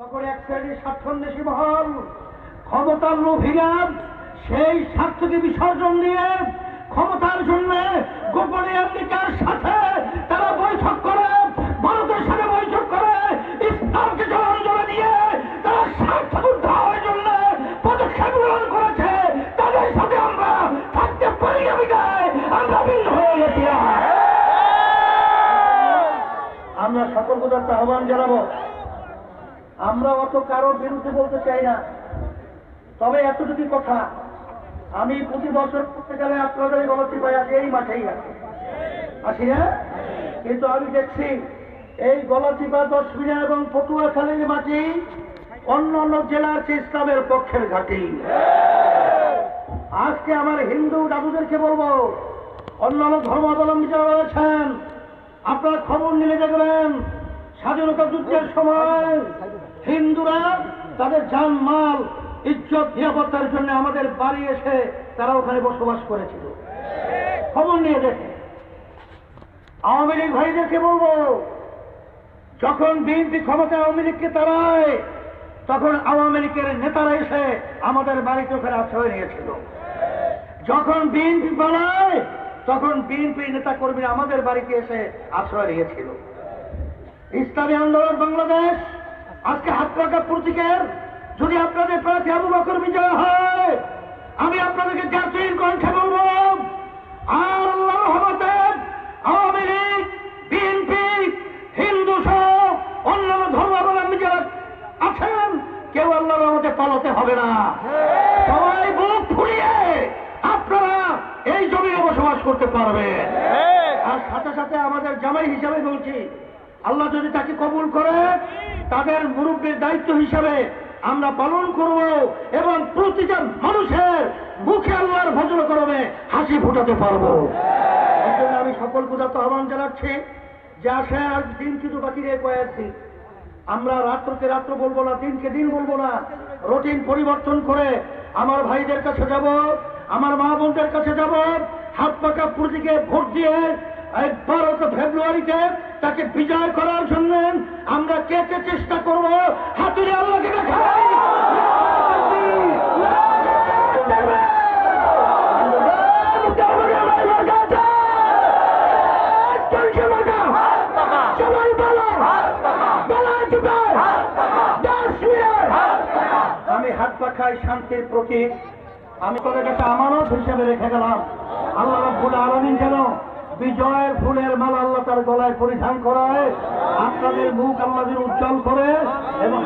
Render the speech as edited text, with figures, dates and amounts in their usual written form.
তখন এক শ্রেণীর স্বার্থান্বেষী মহল ক্ষমতার লোভীরা সেই স্বার্থকে বিসর্জন দিয়ে ক্ষমতার জন্য গোপনে আমেরিকার সাথে তারা বৈঠক করে, ভারতের সাথে বৈঠক করে, ইসলামকে জলাঞ্জলি দিয়ে তারা স্বার্থ উদ্ধারের জন্য পদক্ষেপ গ্রহণ করেছে। তাদের সাথে আমরা থাকতে পারি না বিদায় আমরা ভিন্ন হয়ে গেছি। আমরা সকলকে আহ্বান জানাবো, আমরা অত কারোর বিরুদ্ধে বলতে চাই না, তবে এতটুকু কথা, আমি প্রতি বছর করতে গেলে আপনাদের গলাচিপায় আছে, এই মাঠেই আসি না, কিন্তু আমি দেখছি এই গলাচিপা 10 মিনা এবং পটুয়াখালীর মাটি অন্য অন্য জেলার চেয়ে ইসলামের পক্ষের ঘাঁটি। আজকে আমার হিন্দু দাদুদেরকে বলবো, অন্যান্য ধর্মাবলম্বী যারা রয়েছেন, আপনারা খবর নিলে দেখবেন স্বাধীনতা যুদ্ধের সময় হিন্দুরা তাদের জানমাল ইজ্জত নিরাপত্তার জন্য আমাদের বাড়ি এসে তারা ওখানে বসবাস করেছিল। খবর নিয়ে দেখে। আওয়ামী লীগ ভাইদেরকে বলবো, যখন বিএনপি ক্ষমতায় আওয়ামী লীগকে তাড়ায়, তখন আওয়ামী লীগের নেতারা এসে আমাদের বাড়িতে ওখানে আশ্রয় নিয়েছিল। যখন বিএনপি পালায়, তখন বিএনপি নেতা কর্মীরা আমাদের বাড়িতে এসে আশ্রয় নিয়েছিল। ইসলামী আন্দোলন বাংলাদেশ আজকে হাতপাকা প্রতীকের যদি আপনাদের প্রার্থী আবু বকর বিজয় হয়, আমি আপনাদেরকে জাতীয় কণ্ঠে বলব, আর আল্লাহর রহমতে আওয়ামী লীগ, বিএনপি, হিন্দু সহ অন্যান্য ধর্মাবলম্বী যারা আছেন, কেউ আল্লাহর রহমতে পালাতে হবে না। সবাই বুক ফুলিয়ে আপনারা এই জমিনে বসবাস করতে পারবেন। আর সাথে সাথে আমাদের জামাই হিসাবে বলছি, আল্লাহ যদি তাকে কবুল করে, তাদের মুরব্বীর দায়িত্ব হিসাবে আমরা পালন করব এবং প্রতিটা মানুষের মুখে আল্লাহর ভজন করবে হাসি ফুটাতে পারবো। এই জন্য আমি সকল পূজাতে আহ্বান জানাচ্ছি যে আসে আর দিন কিন্তু বাকি রে কয়েকদিন, আমরা রাত্রকে রাত্র বলবো না, দিনকে দিন বলবো না, রুটিন পরিবর্তন করে আমার ভাইদের কাছে যাব, আমার মা বোনদের কাছে যাব, হাত পাকা প্রতীকে ভোট দিয়ে 12 ফেব্রুয়ারিতে তাকে বিজয় করার জন্য আমরা কে কে চেষ্টা করব, হাতুড়ে আল্লাহকে দেখাই। আমি হাত পাখাই শান্তির প্রতীক, আমি তাদের কাছে আমানত হিসেবে রেখে গেলাম। আল্লাহ রাব্বুল আলামিন যেন বিজয়ের ফুলের মালা আল্লাহ তার গলায় পরিধান করায়, আপনাদের মুখ আল্লাহ যেন উজ্জ্বল করে এবং